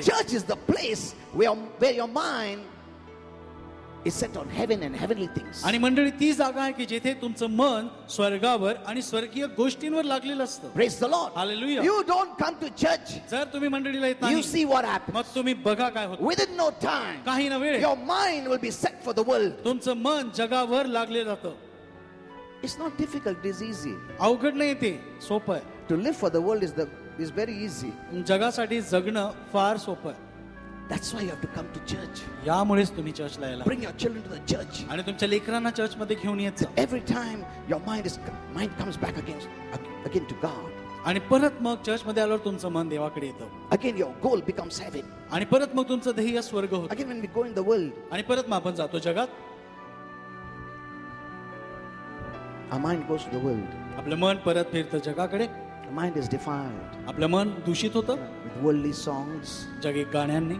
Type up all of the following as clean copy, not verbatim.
Church is the place where your mind is set on heaven and heavenly things. आणि मंडळी ती जागा आहे की जेथे तुमचं मन स्वर्गावर आणि स्वर्गीय गोष्टींवर लागलेलं असतं. Praise the Lord. Hallelujah. You don't come to church. जर तुम्ही मंडळीला येत You नाही see what happens. मग तुम्ही बघा काय होतं. Within no time, काही न वेळ your mind will be set for the world. तुमचं मन जगावर लागले जातं. It's not difficult, it's easy. अवघड नाही ते, सोपं आहे. To live for the world is very easy. जगासाठी जगणं फार सोपं आहे. That's why you have to come to church. यामुळेच तुम्ही चर्चला यायला. Bring your children to the church. आणि तुमच्या लेकरांना चर्च मध्ये घेऊन यायचं. Every time your mind comes back again to God. आणि परत मग चर्च मध्ये आल्यावर तुमचं मन देवाकडे येतं. Again your goal becomes heaven. आणि परत मग तुमचं ध्येय स्वर्ग होतं. Again when we go in the world, आणि परत मग आपण जातो जगात. our mind goes to the world. आपलं मन परत फिरतं जगाकडे. Our mind is defiled आपलं मन दूषित होतं with worldly songs, जगिक गाण्यांनी,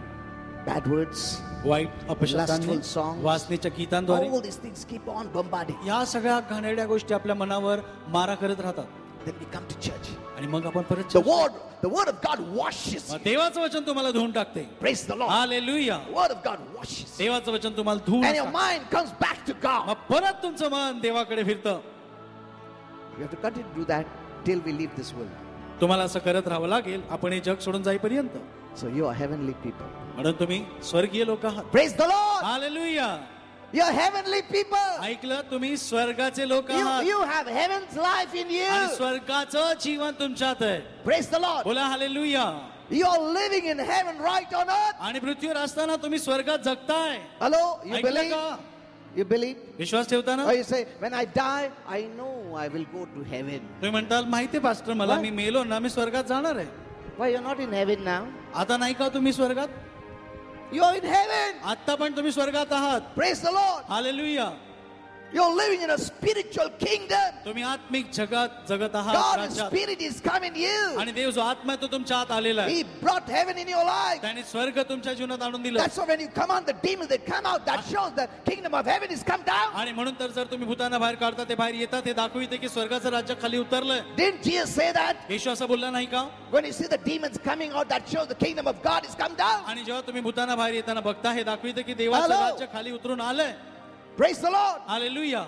bad words, वाईट अपशब्दांनी, lustful songs. वासनेच्या गीतांद्वारे. All these things keep on bombarding. या सगळ्या घाणेरड्या गोष्टी आपल्या मनावर मारा करत राहतात. Then we come to church. आणि मग आपण परत The word of God washes. देवाचं वचन तुम्हाला धुवून टाकते. Praise the Lord. Hallelujah. The word of God washes. देवाचं वचन तुम्हाला धुवून And your टाकते. mind comes back to God. मग परत तुमचं मन देवाकडे फिरतं. We have to continue to do that till we leave this world. तुम्हाला असं करत राहावं लागेल आपण हे जग सोडून जाईपर्यंत. So you are heavenly people. म्हणून तुम्ही स्वर्गीय लोक आहात. Praise the Lord. Hallelujah. You are heavenly people. ऐकलं, तुम्ही स्वर्गाचे लोक आहात. You have heaven's life in you. आणि स्वर्गाचं जीवन तुमच्यात आहे. Praise the Lord. बोला hallelujah. You are living in heaven right on earth. आणि पृथ्वीवर असताना तुम्ही स्वर्गात जगताय. Hello, you ऐकलं believe? का? You believe? विश्वास ठेवताना Or you say, when I die, I know I will go to heaven. तुम्ही म्हणताल माहिती पास्टर मला What? मी मेलो ना मी स्वर्गात जाणार आहे. Why you're not in heaven now? आता नाही का तुम्ही स्वर्गात? You are in heaven. आता पण तुम्ही स्वर्गात आहात. Praise the Lord. Hallelujah. You're living in a spiritual kingdom. तुम्ही आत्मिक जगात जगत आहात. God's राज्यात. spirit is coming you. आणि देव जो आत्मा आहे तो तुमच्या आत आलेला आहे. He brought heaven in your life. त्याने स्वर्ग तुमच्या जीवनात आणून दिलं. That's why when you command the demons, they come out. That shows the kingdom of heaven is come down. आणि म्हणून तर जर तुम्ही भूतांना बाहेर काढता ते बाहेर येतात हे दाखविते की स्वर्गाचं राज्य खाली उतरलंय. Didn't Jesus say that? येशू असं बोलला नाही का? When you see the demons coming out, that shows the kingdom of God is come down. आणि जेव्हा तुम्ही भूतांना बाहेर येताना बघता हे दाखविते की देवाचं Hello. राज्य खाली उतरून आलंय. Praise the Lord. Hallelujah.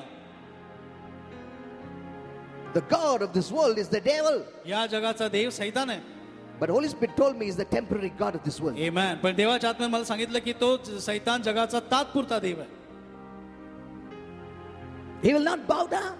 The God of this world is the devil. या जगाचा देव सैतान आहे. But Holy Spirit told me is the temporary God of this world. आमेन. पण देवाच्या आत्म्याने मला सांगितलं की तो सैतान जगाचा तात्पुरता देव आहे. He will not bow down.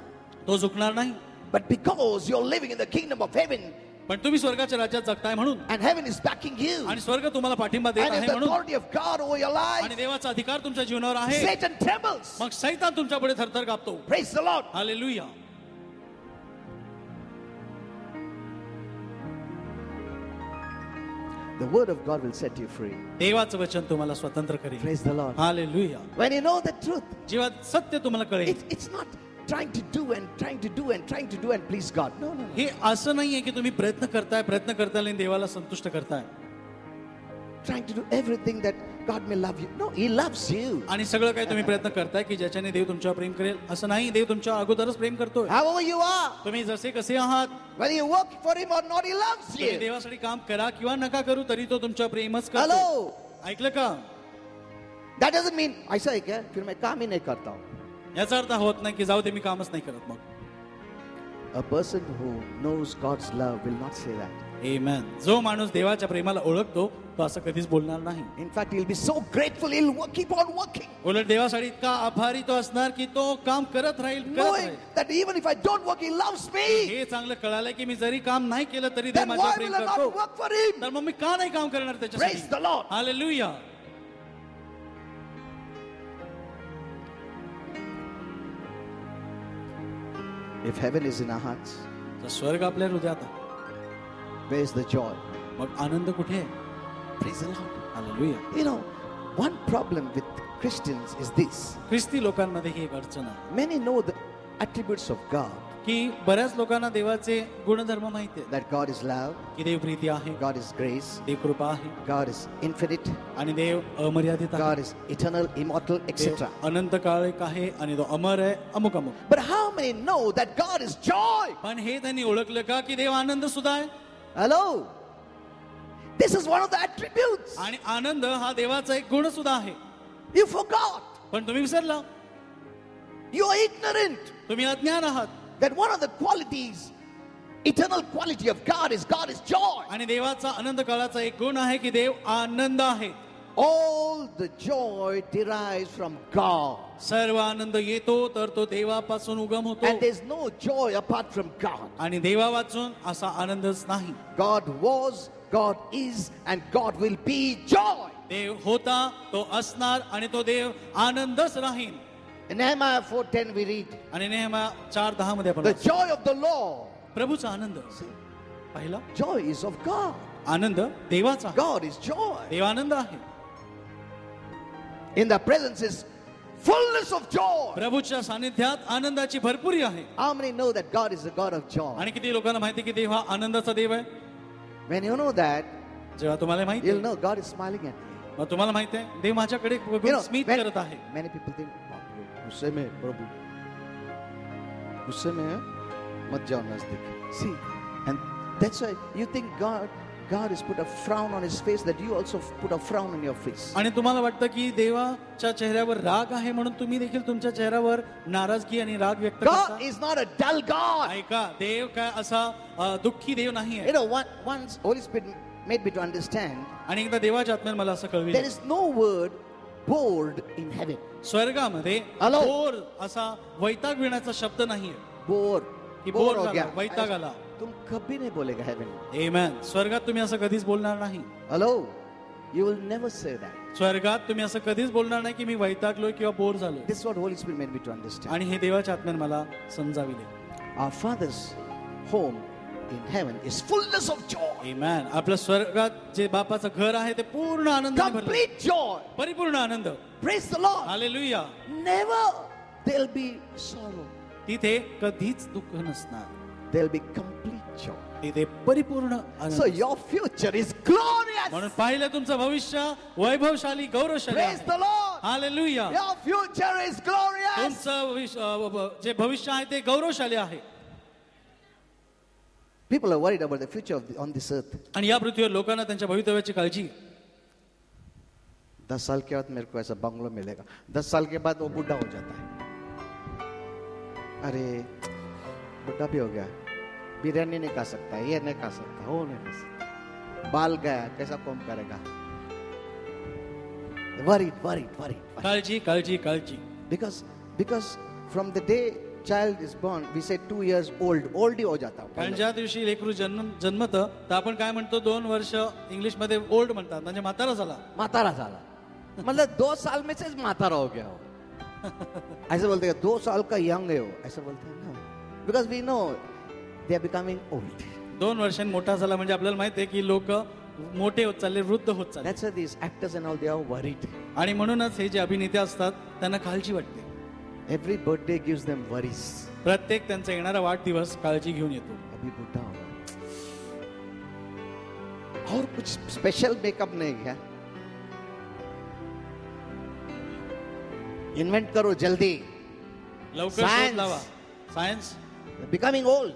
तो झुकणार नाही. But because you're living in the kingdom of heaven, पण तुम्ही स्वर्गाच्या राज्यात जगताय म्हणून and heaven is backing you, आणि स्वर्ग तुम्हाला पाठिंबा देत and आहे if the म्हणून authority of God over your life, आणि देवाचा अधिकार तुमच्या जीवनावर आहे Satan trembles. मग सैतान तुमच्या पुढे थरथर कापतो. Praise the Lord. Hallelujah. The word of God will set you free. देवाचं वचन तुम्हाला स्वतंत्र करेल. Praise the Lord. Hallelujah. When you know the truth, जेव्हा सत्य तुम्हाला कळेल. it's not trying to do and trying to do and trying to do and please God. No, no, no. हे असं नाहीये की तुम्ही प्रयत्न करताय आणि देवाला संतुष्ट करताय. Trying to do everything that God may love you. No, He loves you. आणि सगळं काही तुम्ही प्रयत्न करताय की ज्याच्याने देव तुमच्यावर प्रेम करेल असं नाही. देव तुमच्या अगोदरच प्रेम करतोय. However you are, तुम्ही जसे कसे आहात, whether you work for Him or not, He loves तुम्ही you. देवासाठी काम करा किंवा नका करू तरी तो तुमच्या प्रेमच करतो. Hello. ऐकलं का? That doesn't mean ऐसा है क्या? फिर मैं काम ही नहीं करता हूँ. याचा अर्थ होत नाही की जाऊ दे मी कामच नाही करत मग. A person who knows God's love will not say that. आमेन. जो माणूस देवाच्या प्रेमाला ओळखतो तो असं कधीच बोलणार नाही. In fact, he'll be so grateful. He'll keep on working, उलट देवासाठी इतका आभारी तो असणार की तो काम करत राहील. knowing that even if I don't work, He loves me. हे चांगलं कळालंय की मी जरी काम नाही केलं तरी देव Then माझ्यावर why प्रेम will I करतो. not work for Him? तर मग मी का नाही काम करणार Praise त्याच्यासाठी. the Lord. Hallelujah. If heaven is in our hearts, तर स्वर्ग आपल्या हृदयात आहे. where is the joy? मग आनंद कुठे आहे? Praise the Lord. Hallelujah. You know, one problem with Christians is this. ख्रिस्ती लोकांमध्ये ही एक अडचण आहे Many know the attributes of God. की बऱ्याच लोकांना देवाचे गुणधर्म माहिती आहेत. That God is love, की देव प्रीती आहे, God is grace, देव कृपा आहे God is infinite, आणि देव अमर्यादित आहे. God is eternal, immortal, Dev etc. अनंत काळिक आहे आणि तो अमर आहे अमुक अमुक. But how many know that God is joy? पण हे त्यांनी ओळखलं का की देव आनंद सुद्धा आहे. Hello? This is one of the attributes. आणि आनंद हा देवाचा एक गुण सुद्धा आहे. You forgot. पण तुम्ही विसरला, You are ignorant तुम्ही अज्ञान आहात. that one of the qualities, eternal quality of God is joy. आणि देवाचा आनंद काळाचा एक गुण आहे की देव आनंद आहे. All the joy derives from God. सर्व आनंद येतो तर तो देवापासून उगम होतो. And there's no joy apart from God. आणि देवा वाचून असा आनंदच नाही. God was, God is, and God will be joy. देव होता, तो असणार आणि तो देव आनंदच राहील. In Nehemiah 4:10 we read, आणि नेहमी 4:10 मध्ये आपण the वाचतो, joy of the Lord. प्रभूचा आनंद. पहिला Joy is of God. आनंद देवाचा आहे. God is joy. Dev Anand आहे. In the presence is fullness of joy. प्रभूच्या सानिध्यात आनंदाची भरपुरी आहे. How many know that God is a God of joy? आणि किती लोकांना माहिती की देव हा आनंदाचा देव आहे. When you know that, जेव्हा तुम्हाला माहिती you'll आहे, know God is smiling at me. मग तुम्हाला माहिती आहे देव माझ्याकडे You बघून know, स्मित when- करत आहे. many people think, गुस्से में प्रभु, गुस्से में है, मत जाओ नजदीक. See, and that's why you think God has put a frown on his face, that you also put a frown on your face. आणि तुम्हाला वाटतं की देवाच्या चेहऱ्यावर राग आहे म्हणून तुम्ही देखील तुमच्या चेहऱ्यावर नाराजगी आणि राग व्यक्त God करता. is not a dull God. ऐका, देव काय असा दुःखी देव नाही You आहे. know, once Holy Spirit made me to understand, आणि एकदा देवाच्या आत्म्याने मला असं there कळविलं, is no word bored in heaven. स्वर्गामध्ये Hello? बोर असा वैताग विण्याचा शब्द नाहीये. Bore. की Bore बोर हो झाला, गया. वैताग आला. तुम कभी नहीं बोलेगा heaven. आमेन. स्वर्गात तुम्ही असं कधीच बोलणार नाही. Hello? You will never say that. स्वर्गात तुम्ही असं कधीच बोलणार नाही की मी वैतागलोय किंवा बोर झालोय. This is what Holy Spirit made me to understand. आणि हे देवाच्या आत्म्याने मला समजाविले. Our Father's home in heaven is fullness of joy. आमेन. आपल्या स्वर्गात जे बापाचं घर आहे ते पूर्ण आनंदाने भरलं. Complete joy. परिपूर्ण आनंद. Praise the Lord. Hallelujah. Never there'll be sorrow. तिथे कधीच दुःख नसणार. There'll be complete joy. तिथे परिपूर्ण So Anand. your future is glorious. म्हणून पाहिलं तुमचं भविष्य वैभवशाली गौरवशाली Praise आहे. the Lord. Hallelujah. Your future is glorious. तुमचं जे भविष्य आहे ते गौरवशाली आहे. People are worried about the future on this earth. आणि या पृथ्वीवर लोकांना त्यांच्या भवितव्याची काळजी. 10 साल के बाद मेरे को ऐसा बंगलो मिलेगा. 10 साल के बाद वो बुढ़ा हो जाता है. अरे बुढ़ा भी हो गया, बिरयानी नहीं खा सकता, ये नहीं खा सकता, वो नहीं खा सकता, बाल गया, कैसा कौन करेगा. Worried. काळजी काळजी काळजी. Because from the day child is born, we say 2 years old ही हो जाता कारण है. ज्या दिवशी लेकरू जन्मतं तर आपण काय म्हणतो 2 वर्ष इंग्लिश मध्ये ओल्ड म्हणतात म्हणजे म्हातारा झाला. मातारा झाला. मतलब 2 साल में से मातारा हो गया हो. ऐसे बोलते हैं 2 साल का यंग है हो, ऐसा बोलते हैं ना. Because we know they are becoming old. 2 वर्षांनी मोठा झाला म्हणजे आपल्याला माहिती आहे की लोक मोठे होत चालले, वृद्ध होत चालले. That's why these actors and all, they are worried. आणि म्हणूनच हे जे अभिनेते असतात त्यांना काळजी वाटते. Every birthday gives them worries. प्रत्येक त्यांचा येणारा वाढदिवस काळजी घेऊन येतो. अभी बुढ़ा होगा. और कुछ स्पेशल मेकअप नहीं क्या? इन्वेंट करो जल्दी. लवकर शोध Science. लावा. सायन्स. Becoming old.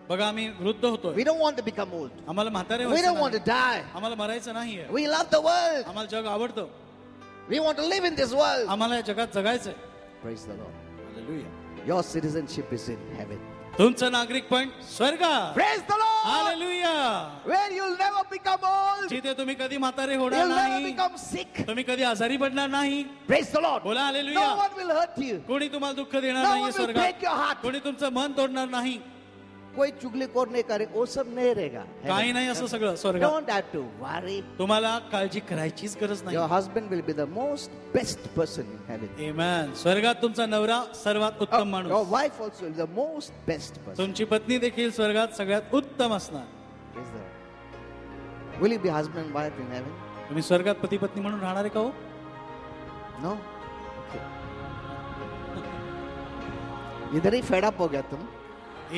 बघा आम्ही वृद्ध होतोय. We don't want to become old. आम्हाला म्हातारे We व्हायचं don't want to नाही. die. आम्हाला मरायचं नाहीये. We love the world. आम्हाला जग आवडतं. We want to live in this world. आम्हाला या जगात जगायचंय. Praise the Lord. Hallelujah. Your citizenship is in heaven. तुमचं नागरिकपण स्वर्गात. Praise the Lord. Hallelujah. Where you'll never become old. जिथे तुम्ही कधी म्हातारे होणार You'll never नाही, become sick. तुम्ही कधी आजारी पडणार नाही. Praise the Lord. बोला No hallelujah. one will hurt you. कोणी तुम्हाला दुःख देणार No नाही one will break your स्वर्गात. heart. कोणी तुमचं मन तोडणार नाही. कोई चुगलीखोर नहीं करे, वो सब नहीं रहेगा. काही नाही असं सगळं स्वर्गात. Don't have to worry. तुम्हाला काळजी करायचीच गरज नाही. Your husband will be the most best person in heaven. आमेन. स्वर्गात तुमचा नवरा सर्वात उत्तम Your माणूस. wife also will be the most best person. तुमची पत्नी देखील स्वर्गात सगळ्यात उत्तम असणार. Praise the Lord. Will you be husband and wife in heaven? तुम्ही स्वर्गात पती पत्नी म्हणून राहणार आहे का हो? No? Okay. इधर ही fed up हो गया तुम.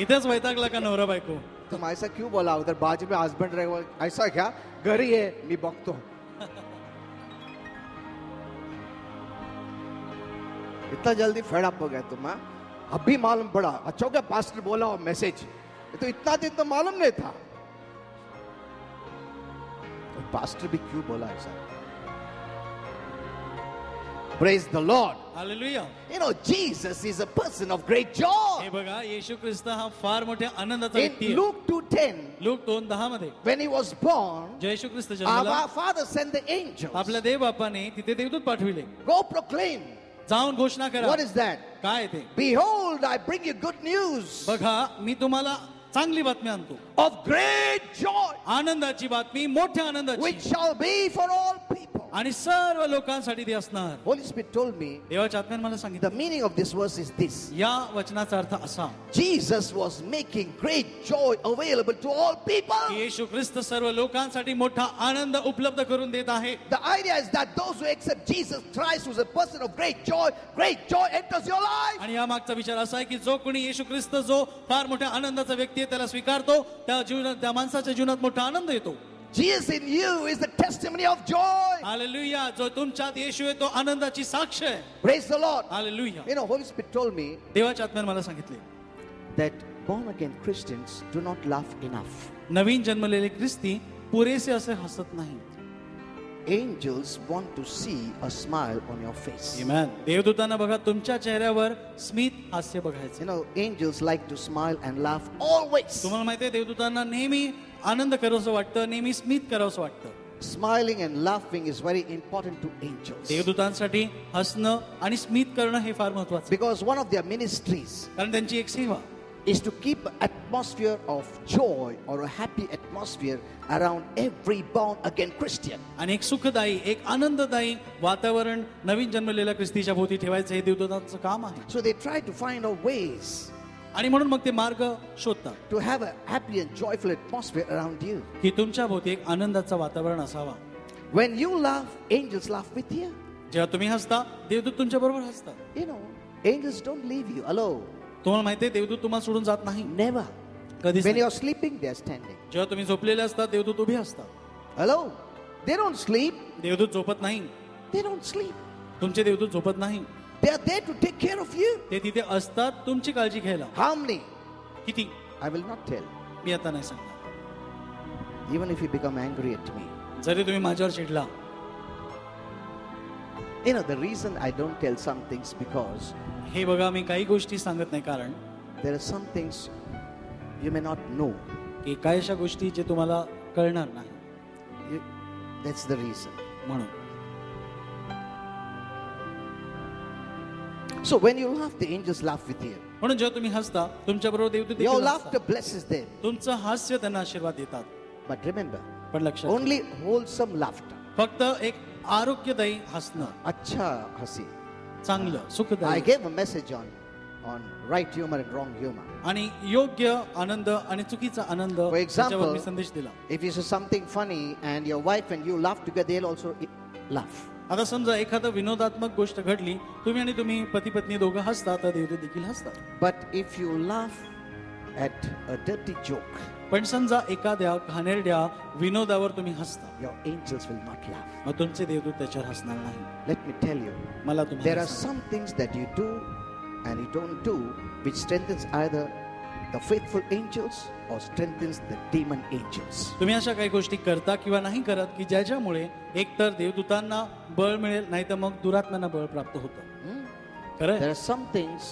इथेच वैतागला का नवरा बायको? तुम ऐसा क्यों बोला? उधर बाजू में हस्बैंड रहेगा, ऐसा क्या? घरी है, मी बघतो. इतना जल्दी फेड अप हो गया तुम. हाँ, अभी मालूम पड़ा. अच्छा हो गया पास्टर बोला हो मैसेज. तो इतना दिन तो मालूम नहीं था. Pastor भी क्यों बोला ऐसा? Praise the Lord. Hallelujah. You know, Jesus is a person of great joy. हे बघा, येशू ख्रिस्त हा फार मोठ्या आनंदाचा In व्यक्ती आहे. Luke 2:10, लूक 2:10 मध्ये when he was born, जेव्हा येशू ख्रिस्त जन्मला, our Father sent the angels. आपल्या देवबापाने तिथे देवदूत पाठविले. Go proclaim. जाऊन घोषणा करा. What is that? काय ते? Behold, I bring you good news बघा, मी तुम्हाला चांगली बातमी आणतो. of great joy, आनंदाची बातमी, मोठ्या आनंदाची, which shall be for all people. आणि सर्व लोकांसाठी ती असणार. Holy Spirit told me देवाच्या आत्म्याने मला the सांगितलं, meaning of this verse is this. या वचनाचा अर्थ असा Jesus was making great joy available to all people. की येशू ख्रिस्त सर्व लोकांसाठी मोठा आनंद उपलब्ध करून देत आहे. The idea is that those who accept Jesus Christ, who is a person of great joy enters your life. आणि या मागचा विचार असा आहे की जो कोणी येशू ख्रिस्त जो फार मोठ्या आनंदाचा व्यक्ती आहे त्याला स्वीकारतो, त्या माणसाच्या जीवनात मोठा आनंद येतो. Jesus in you is the testimony of joy. Hallelujah. जो तुमच्यात येशू आहे तो आनंदाची साक्ष आहे. Praise the Lord. Hallelujah. You know, Holy Spirit told me देवाच्या आत्म्याने मला सांगितले, that born again Christians do not laugh enough. नवीन जन्मलेले ख्रिस्ती पुरेसे असे हसत नाही. Angels want to see a smile on your face. आमेन. देवदूतांना बघा तुमच्या चेहऱ्यावर स्मित हास्य बघायचे. You know, angels like to smile and laugh always. तुम्हाला माहिती आहे देवदूतांना नेहमी आनंद करावंसं वाटतं, नेहमी स्मित करावंसं वाटतं. Smiling and laughing is very important to angels. देवदूतांसाठी हसणं आणि स्मित करणं हे फार महत्वाचं आहे. Because one of their ministries कारण त्यांची एक सेवा is to keep an atmosphere of joy or a happy atmosphere around every born again Christian. आणि एक सुखदायी, एक आनंददायी वातावरण नवीन जन्मलेल्या ख्रिस्तीच्या भोवती ठेवायचं हे देवदूतांचं काम आहे. So they try to find out ways आणि म्हणून मग ते मार्ग शोधतात to have a happy and joyful atmosphere around you. की तुमच्या भोवती एक आनंदाचं वातावरण असावा. When you laugh, angels laugh with you. जेव्हा तुम्ही हसता देवदूत तुमच्या बरोबर हसतात. You know, angels don't leave you alone. तुम्हाला माहिती आहे देवदूत तुम्हाला सोडून जात नाही. Never. कधीच When नाही. you're sleeping, they're standing. जेव्हा तुम्ही झोपलेले असतात देवदूत उभे असतात. Hello? They don't sleep. देवदूत झोपत नाही. They don't sleep. तुमचे देवदूत झोपत नाही. They are there to take care of you. ते तिथे असतात तुमची काळजी घ्यायला. How many? किती? I will not tell. मी आता नाही सांगणार. Even if you become angry at me. जरी तुम्ही माझ्यावर चिडला. You know, the reason I don't tell some things because हे बघा मी काही गोष्टी सांगत नाही कारण there are some things you may not know. की काय अशा गोष्टी जे तुम्हाला कळणार नाही That's the reason. म्हणून. So when you laugh, the angels laugh with you. म्हणून जेव्हा तुम्ही हसता तुमच्या बरोबर देवदूत Your देखील laughter हसतात. blesses them. तुमचं हास्य त्यांना आशीर्वाद देतात. But remember, पण लक्षात ठेवा, only wholesome laughter. फक्त एक आरोग्यदायी हसणं, Acha hasi. चांगलं I सुखदायी gave a message on right humor and wrong humor. आणि योग्य आनंद आणि चुकीचा आनंद For त्याच्यावर example, मी संदेश दिला. if you say something funny and your wife and you laugh together, they'll also laugh. आता समजा एखादं विनोदात्मक गोष्ट घडली, तुम्ही पती पत्नी दोघं हसता तर देवदूत देखील हसतात. But if you laugh at a dirty joke, पण समजा एखाद्या घाणेरड्या विनोदावर तुम्ही हसता, your angels will not laugh. मग तुमचे देवदूत त्याच्यावर हसणार नाही. Let me tell you, मला there तुम्हाला are some things that you do and you don't do which strengthens either the faithful angels or strengthens the demon angels. तुम्ही अशा काही गोष्टी करता किंवा नाही करत की ज्याच्यामुळे एकतर देवदूतांना बळ मिळेल नाही तर मग दुरात्म्यांना बळ प्राप्त होतं. खरं There are some things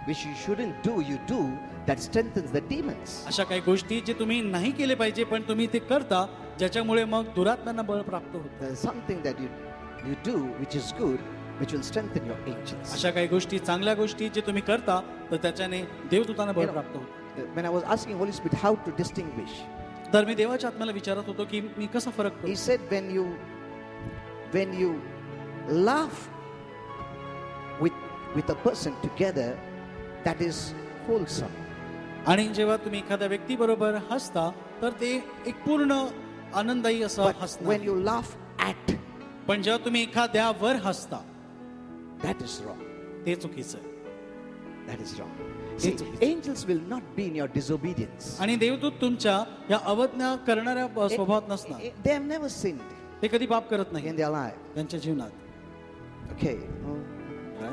which you shouldn't do, you do, that strengthens the demons. अशा काही गोष्टी जे तुम्ही नाही केले पाहिजे पण तुम्ही ते करता ज्याच्यामुळे मग दुरात्म्यांना बळ प्राप्त होतं. There is something that you do which is good, which will strengthen your angels. अशा काही गोष्टी चांगल्या गोष्टी जे तुम्ही करता तर त्याच्याने देवदूतांना बळ प्राप्त होतं. When I was asking Holy Spirit how to distinguish, तर मी देवाच्या आत्म्याला विचारत होतो की मी कसा फरक He करू. said when you laugh with a person together, that is wholesome. आणि जेव्हा तुम्ही एखाद्या व्यक्ती बरोबर हसता तर ते एक पूर्ण आनंददायी असं But when हसणं. you laugh at, पण जेव्हा तुम्ही एखाद्यावर हसता that is wrong. ते चुकीचं आहे. That is wrong. See, angels will not be in your disobedience. आणि देवदूत तुमच्या या अवज्ञा करणाऱ्या स्वभावात नसणार. They have never sinned ते कधी पाप करत नाही in their life. त्यांच्या जीवनात. Okay.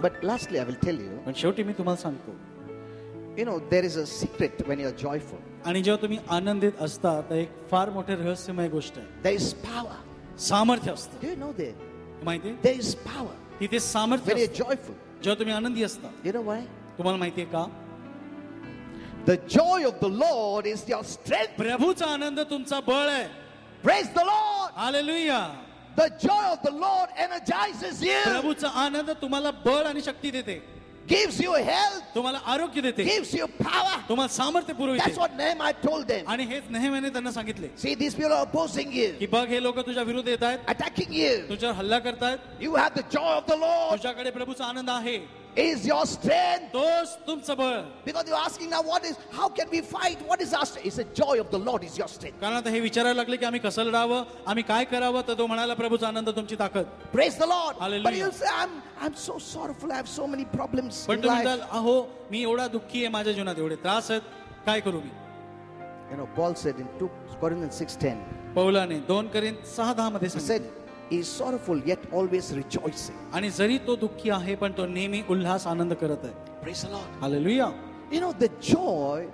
But lastly, I will tell you, पण शेवटी मी तुम्हाला सांगतो, you know, there is a secret when you're joyful. आणि जेव्हा तुम्ही आनंदित असता तर एक फार मोठे रहस्यमय गोष्ट आहे. There is power सामर्थ्य असतं. Do you know that? माहितीये There is power तिथे सामर्थ्य when you're असतं. joyful. जेव्हा तुम्ही आनंदी असता. You know why? तुम्हाला माहितीये का? The joy of the Lord is your strength. प्रभूचा आनंद तुमचा बळ आहे. Praise the Lord. Hallelujah. The joy of the Lord energizes you, प्रभूचा आनंद तुम्हाला बळ आणि शक्ती देते. gives you health, तुम्हाला आरोग्य देते. gives you power. तुम्हाला सामर्थ्य That's पुरवते. what Nehemiah told them. आणि हेच नेहमीने त्यांना सांगितले See, these people are opposing you, की बघ हे लोक तुझ्या विरुद्ध येत आहेत, attacking you. तुझ्यावर हल्ला करतायत. You have the joy of the Lord. तुझ्याकडे प्रभूचा आनंद आहे. Is your strength. तोच तुमचं बळ. Because you're asking now, how can we fight? What is our strength? It's the joy of the Lord is your strength. कारण आता हे विचारायला लागले की आम्ही कसं लढावं, आम्ही काय करावं, तर तो म्हणाला प्रभूचा आनंद तुमची ताकद. Praise the Lord. Hallelujah. But you'll say, I'm so sorrowful. I have so many problems पण in तुम्ही life. म्हणाल, अहो मी एवढा दुःखी आहे, माझ्या जीवनात एवढे त्रास आहेत, काय करू मी? You know, Paul said in 2 Corinthians 6:10, पौलाने 2 Corinth 6:10 मध्ये he सांगितले. said, he is sorrowful yet always rejoicing. आणि जरी तो दुःखी आहे पण तो नेहमी उल्हास आनंद करत आहे. Praise the Lord. Hallelujah. You know, the joy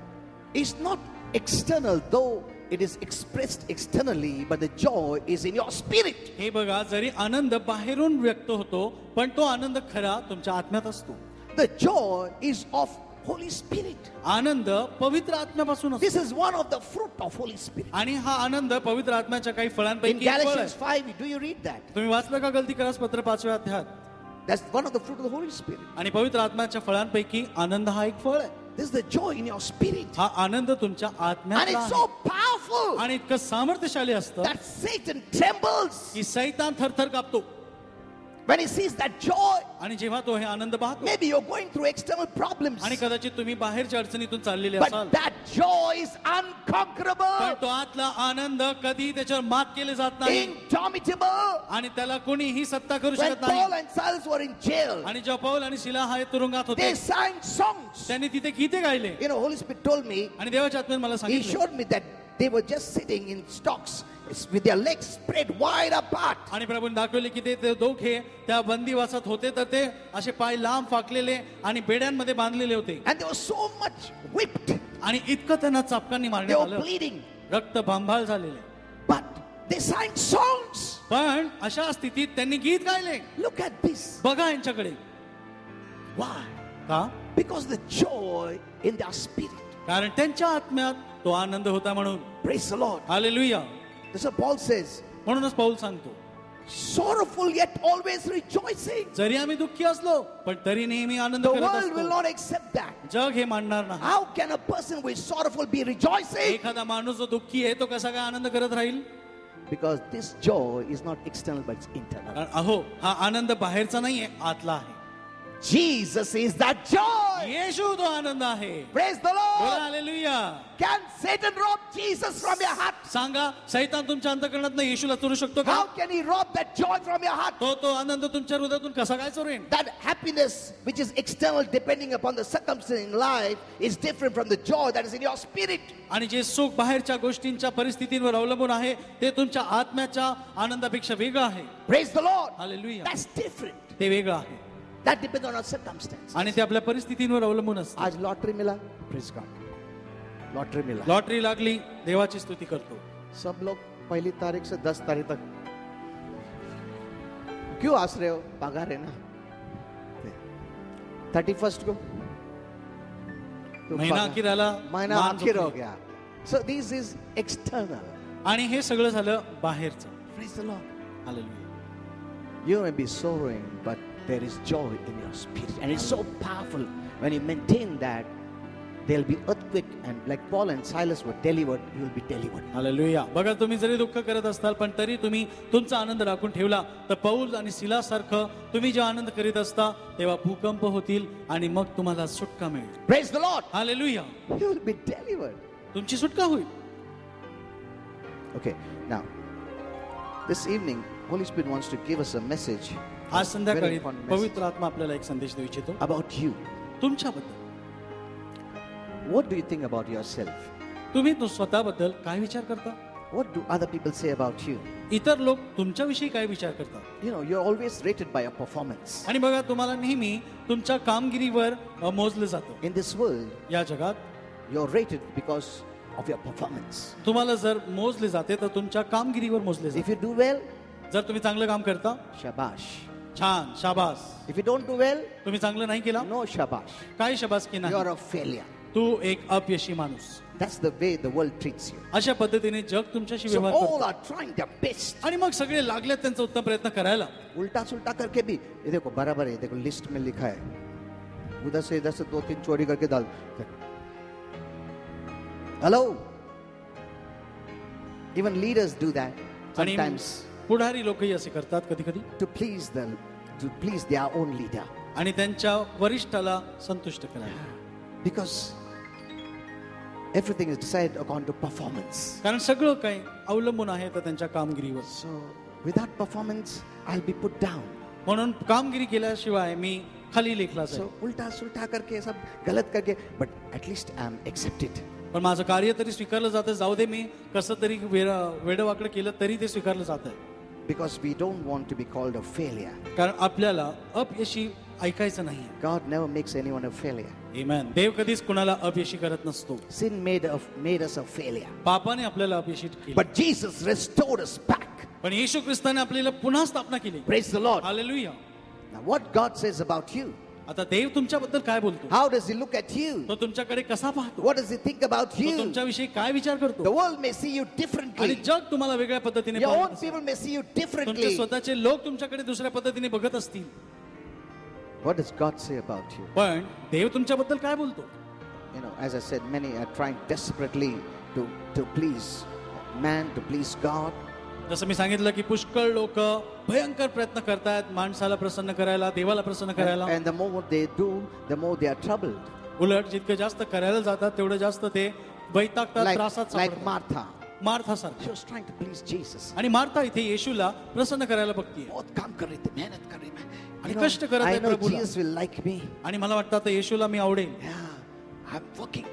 is not external, though it is expressed externally, but the joy is in your spirit. हे बघा, जरी आनंद बाहेरून व्यक्त होतो पण तो आनंद खरा तुमच्या आत्म्यात असतो. The joy is of Holy Spirit. आनंद पवित्र आत्म्यापासून This असतो. is one of the fruit of Holy Spirit. आणि हा आनंद पवित्र आत्म्याच्या काही In फळांपैकी एक फळ Galatians आहे. 5, do you read that? तुम्ही वाचलं का गलती करास पत्र 5व्या अध्यायात? That's one of the fruit of the Holy Spirit. आणि पवित्र आत्म्याच्या फळांपैकी आनंद हा एक फळ आहे. This is the joy in your spirit. हा आनंद तुमच्या And आत्म्यात it's so powerful आणि इतकं सामर्थ्यशाली असतं that Satan trembles की सैतान थरथर कापतो. when he sees that joy. आणि जेव्हा तो हे आनंद पाहतो. Maybe you're going through external problems, आणि कदाचित तुम्ही बाहेरच्या अडचणीतून चाललेले but असाल, that joy is पण unconquerable, तो आतला आनंद कधी त्याच्यावर मात केले जात नाही indomitable. आणि त्याला कोणीही सत्ता करू When शकत Paul नाही. and Silas were in jail, आणि जेव्हा पौल आणि शिला हा तुरुंगात होते, they sang songs. त्यांनी तिथे गीते गायले. You know, Holy Spirit told me, आणि देवाच्या आत्म्याने मला he सांगितले showed me that they were just sitting in stocks with their legs spread wide apart. आणि प्रभूने दाखवले की ते दोघे त्या बंदिवासात होते, तर ते असे पाय लांब फाकलेले आणि बेड्यांमध्ये बांधलेले होते. And they were so much whipped. आणि इतकं त्यांना चापकांनी They मारण्यात were आलं, bleeding. रक्त भांबाळ झालेले. But they sang songs. पण अशा स्थितीत त्यांनी गीत गायले. Look at this. बघा यांच्याकडे. Why? का? Because the joy in their spirit. कारण त्यांच्या आत्म्यात तो आनंद होता म्हणून. Praise the Lord. Hallelujah. That's what Paul says. म्हणूनच पौल सांगतो, Sorrowful yet always rejoicing. जरी आम्ही दुःखी असलो पण तरी नेहमी आनंद The करत world will असतो. not accept that. जग हे मानणार नाही. How can a person who is sorrowful be rejoicing? एखादा माणूस जो दुःखी आहे तो कसा काय आनंद करत राहील? Because this joy is not external but it's internal. कारण अहो, हा आनंद बाहेरचा नाहीये, आतला आहे. Jesus is that joy. येशू तो आनंद आहे. Praise the बोला Lord. Hallelujah. Can Satan rob Jesus from your heart? सांगा, सैतान तुमच्या अंतःकरणात येशूला चोरू शकतो का? How can he rob that joy from your heart? तो आनंद तुमच्या हृदयातून कसा काय चोरेन? That happiness which is external depending upon the circumstance in life is different from the joy that is in your spirit. आणि जे सुख बाहेरच्या गोष्टींच्या परिस्थितींवर अवलंबून आहे ते तुमच्या आत्म्याच्या आनंदापेक्षा वेगळं आहे. Praise the Lord. Hallelujah. That's different. ते वेगळं आहे That depends on our circumstance. आणि ते आपल्या परिस्थितींवर अवलंबून असतं. आज लॉटरी मिला, praise God. लॉटरी मिला. लॉटरी लागली, देवाची स्तुती करतो. सब लोग 1 तारीख से 10 तारीख तक क्यों हंस रहे हो? पगार है ना. 31st को तो महीना पगार- अखेर आला, महीना मान अखेर हो झुकली. गया. So this is external. आणि हे सगळं झालं बाहेरचं. Praise the Lord. Hallelujah. You may be sorrowing, but there is joy in your spirit, and it's so powerful. When you maintain that, there'll be earthquake, and like Paul and Silas were delivered, you will be delivered. Hallelujah. बघा, तुम्ही जरी दुःख करत असताल पण तरी तुम्ही तुमचा आनंद राखून ठेवला तर पौल आणि सिलासारखं तुम्ही जेव्हा आनंद करीत असता तेव्हा भूकंप होतील आणि मग तुम्हाला सुटका मिळेल. Praise the Lord. Hallelujah. You will be delivered. तुमची सुटका होईल. Okay, now this evening, Holy Spirit wants to give us a message. आज Very संध्याकाळी important message पवित्र आत्मा आपल्याला एक संदेश देऊ इच्छितो about you. तुमच्याबद्दल. What do you think about yourself? तुम्ही स्वतःबद्दल काय विचार करता? What do other people say about you? इतर लोक तुमच्याविषयी काय विचार करतात? You know, you're always rated by your performance. आणि बघा, तुम्हाला नेहमी तुमच्या कामगिरीवर मोजलं जातं. In this world, या जगात you're rated because of your performance. तुम्हाला जर मोजले जाते तर तुमच्या कामगिरीवर मोजले If जाते. you do well, जर तुम्ही चांगलं काम करता, shabash. छान, शाबास. If you don't do well, तुम्ही चांगलं नाही केला, no shabash. काही शाबास की नाही, You're a failure. तू एक अपयशी माणूस. That's the way the world treats you. अशा पद्धतीने जग तुमच्याशी So व्यवहार all करतो. are trying their best. आणि मग सगळे लागलेत त्यांचा उत्तम प्रयत्न करायला. उल्टा सुल्टा करके भी ये देखो बराबर है, देखो लिस्ट में लिखा है, उधर से 2-3 चोरी करके डाल. Hello. Even leaders do that आणि sometimes पुढारी लोकही असे करतात कधी कधी, to please their own leader, आणि त्यांच्या वरिष्ठाला संतुष्ट करायला. because everything is decided according to performance. कारण सगळं काही अवलंबून आहे तर त्यांच्या कामगिरीवर. So without performance, I'll be put down. म्हणून कामगिरी केल्याशिवाय मी खाली लेखला So जाईल. उल्टा सुल्टा करके सब गलत करके, but at least I'm accepted. पण माझं कार्य तरी स्वीकारलं जातं, जाऊ दे मी कसं तरी वेडवाकडं केलं तरी ते स्वीकारलं जात आहे. Because we don't want to be called a failure. कारण आपल्याला अपयशी ऐकायचं नाही. God never makes anyone a failure. आमेन. देव कधीच कुणाला अपयशी करत नसतो. Sin made us a failure. पापाने आपल्याला अपयशी केलं. But Jesus restored us back. पण येशू ख्रिस्ताने आपल्याला पुन्हा स्थापना केली. Praise the Lord. Hallelujah. Now what God says about you, आता देव तुमच्याबद्दल काय बोलतो, how does he look at you? तो तुमच्याकडे कसा पाहतो, What does he think about तो you? तुमच्याविषयी काय विचार The करतो. world may see you आणि differently. जग तुम्हाला वेगळ्या पद्धतीने Your पाहत own असेल. people may see you तुमचे differently. स्वतःचे लोक तुमच्याकडे दुसऱ्या पद्धतीने बघत असतील. What does God say about you? पण देव तुमच्याबद्दल काय बोलतो. You know, as I said, many are trying desperately to please man, to please God. जसं मी सांगितलं की पुष्कळ लोक भयंकर प्रयत्न करतात माणसाला प्रसन्न करायला, देवाला प्रसन्न करायला. And the more they do, the more they are troubled. उलट जितकं जास्त करायला जातात तेवढं जास्त ते वैतागतात, त्रासात Like सापडतात. Martha. मार्था सारखं. She was trying to please Jesus. आणि मार्था इथे येशूला प्रसन्न करायला बघतीये बहुत काम कर रही थी, मेहनत कर रही मैं. आणि You know, कष्ट करत I आहे know प्रभूला. Jesus will like me. आणि मला वाटतं आता येशूला मी आवडेल. Yeah, I'm working.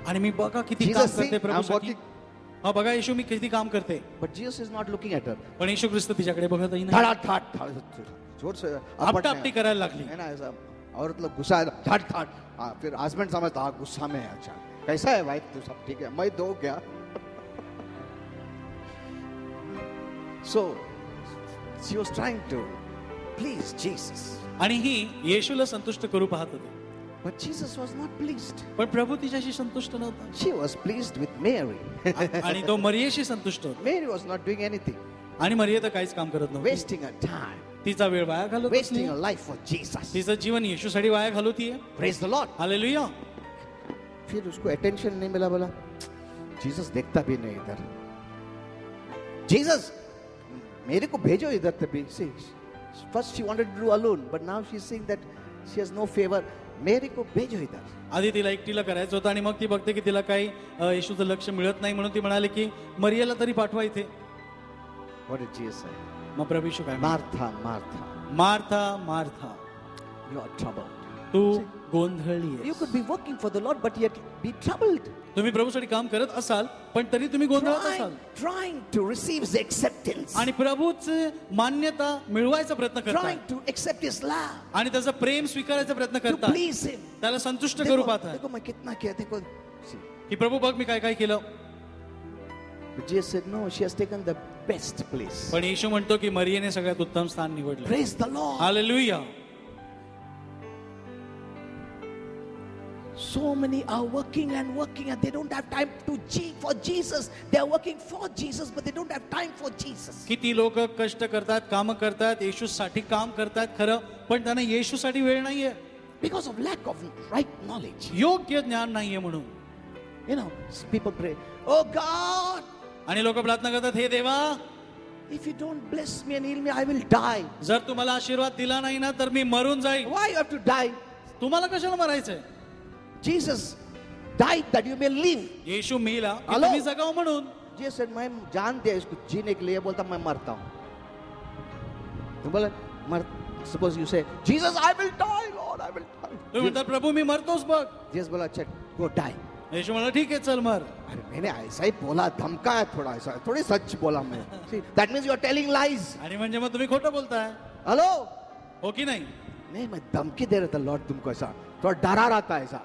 आणि मी बघा किती Jesus काम see, करते I'm प्रभूसाठी. working. हा बघा येशू मी किती काम करते. But Jesus is not looking at her. पण येशू ख्रिस्त तिच्याकडे बघतही नाही. धड़ाधड़ जोर से आपटापटी करायला लागली. है ना ऐसा. औरत लोग गुस्सा है, धड़ फिर हस्बैंड समझता हाँ गुस्सा में है. अच्छा कैसा है वाइफ, तू सब ठीक है, मैं दो क्या. So she was trying to please Jesus, आणि ही येशूला संतुष्ट करू पाहत होती. but Jesus was not pleased. पण प्रभू तिच्याशी संतुष्ट नव्हता. She was pleased with Mary. आणि तो मरियेशी संतुष्ट होता. Mary was not doing anything, आणि मरिये तर काहीच काम करत नव्हती. wasting her time, तिचा वेळ वाया घालवत wasting होती. her life for Jesus. तिचं जीवन येशूसाठी वाया घालवतीये. Praise the Lord. हालेलुया. फिर उसको अटेंशन नहीं मिला, बोला जीसस देखता भी नहीं इधर. जीसस मेरे को भेजो इधर तभी. See, first she wanted to do alone, but now she's saying that she has no favor. मेरे को भेजो इधर. आधी तिला एकटीला करायचं होतं आणि मग ती बघते की तिला काही येशूचं लक्ष मिळत नाही, म्हणून ती म्हणाली की मरियेला तरी पाठवा इथे. What did Jesus say? मग प्रभू येशू काय म्हणाले? Martha, Martha, Martha Martha, you are troubled. तू गोंधळली You आहेस. could be working for the Lord, but yet be troubled. तुम्ही प्रभूसाठी काम करत असाल पण तरी तुम्ही गोंधळत असाल Trying to receive His acceptance. आणि प्रभूचे मान्यता मिळवायचा प्रयत्न करताय Trying to accept His love. आणि त्याचं प्रेम स्वीकारायचा प्रयत्न To करताय, please Him. त्याला संतुष्ट करू पाहताय देखो मैं कितना किया, देखो. See. की प्रभू बघ मी काय काय केलं. But Jesus said, no, she has taken the best place. पण येशू म्हणतो की मरियेने सगळ्यात उत्तम स्थान निवडलं. Praise the Lord. Hallelujah. So many are working and they don't have time for Jesus. They are working for Jesus, but they don't have time for Jesus. किती लोक कष्ट करतात, काम करतात, येशूसाठी काम करतात खरं, पण त्यांना येशूसाठी वेळ नाहीये. Because of lack of right knowledge. योग्य ज्ञान नाहीये म्हणून. You know, people pray, oh God, आणि लोक प्रार्थना करतात, हे देवा if you don't bless me and heal me, I will die. जर तुम्हाला आशीर्वाद दिला नाही ना तर मी मरून जाईन. Why you have to die? तुम्हाला कशाला मरायचंय. Jesus died that you may live. येशू मेला की Hello? तुम्ही जगाव म्हणून. Jesus said, मैं जानते हैं इसको जीने के लिए, बोलता मैं मरता हूँ. तो बोले suppose you say, Jesus, I will die, Lord, I will die. तुम्ही म्हणतात प्रभू मी मरतोच बघ. Jesus बोला, अच्छा go die. येशू म्हणला ठीक आहे चल मर. अरे मैंने ऐसा ही बोला, धमकाया थोड़ा, ऐसा थोड़ी सच बोला मैं. See, that means you are telling lies. आणि म्हणजे मग तुम्ही खोटं बोलताय. हेलो, हो की नाही. नहीं मैं धमकी दे रहा था लॉर्ड तुमको, ऐसा थोड़ा डरा रहा था, ऐसा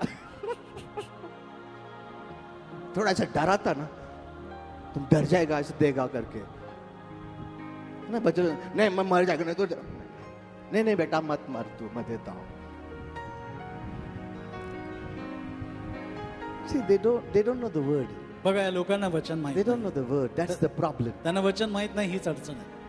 थोड़ा ऐसा डरा था ना, तुम डर जाएगा ऐसे देगा करके. ना बच्चे नहीं मैं मर जाएगा नहीं तो नहीं नहीं बेटा मत मर तू मैं देता हूं. See, they don't know the word. बघा या लोकांना वचन They माहित don't know the word. That's the problem. त्यांना वचन माहित नाही, हीच अडचण आहे.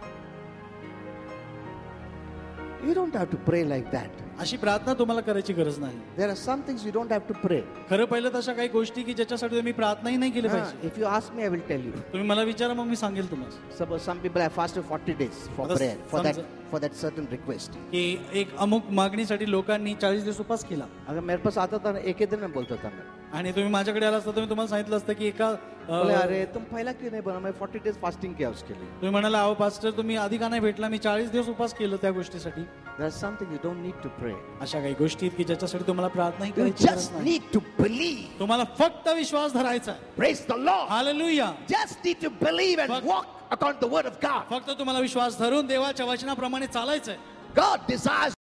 You don't have to pray like that. अशी प्रार्थना तुम्हाला करायची गरज नाही. There are some things you don't have to pray. खरं पहिलं तशा काही गोष्टी की ज्याच्यासाठी तुम्ही प्रार्थनाही नाही केली पाहिजे. If you ask me, I will tell you. तुम्ही मला विचारा, मग मी सांगेल तुम्हाला Suppose some people have fasted 40 days for Others- prayer some- for that certain request. की एक अमुक मागणीसाठी लोकांनी 40 दिवस उपास केला. अगर मेरे पास आता था ना एक ही दिन में बोलता था मैं. आणि तुम्ही माझ्याकडे आला असता तर मी तुम्हाला सांगितलं असतं की एका बोले अरे तुम पहला क्यों नहीं बना मैं 40 days फास्टिंग किया उसके लिए. तुम्ही म्हणाला अहो पास्टर तुम्ही आधी का नाही भेटला, मी 40 दिवस उपास केलं त्या गोष्टीसाठी. There is something you don't need to pray. अशा काही गोष्टी आहेत की ज्याच्यासाठी तुम्हाला प्रार्थनाही You करायची गरज just नाही. need to believe. तुम्हाला फक्त विश्वास धरायचा आहे. Praise the Lord. Hallelujah. Just need to believe and Fuck. walk according to the word of God. फक्त तुम्हाला विश्वास धरून देवाच्या वचनाप्रमाणे चालायचंय. God desires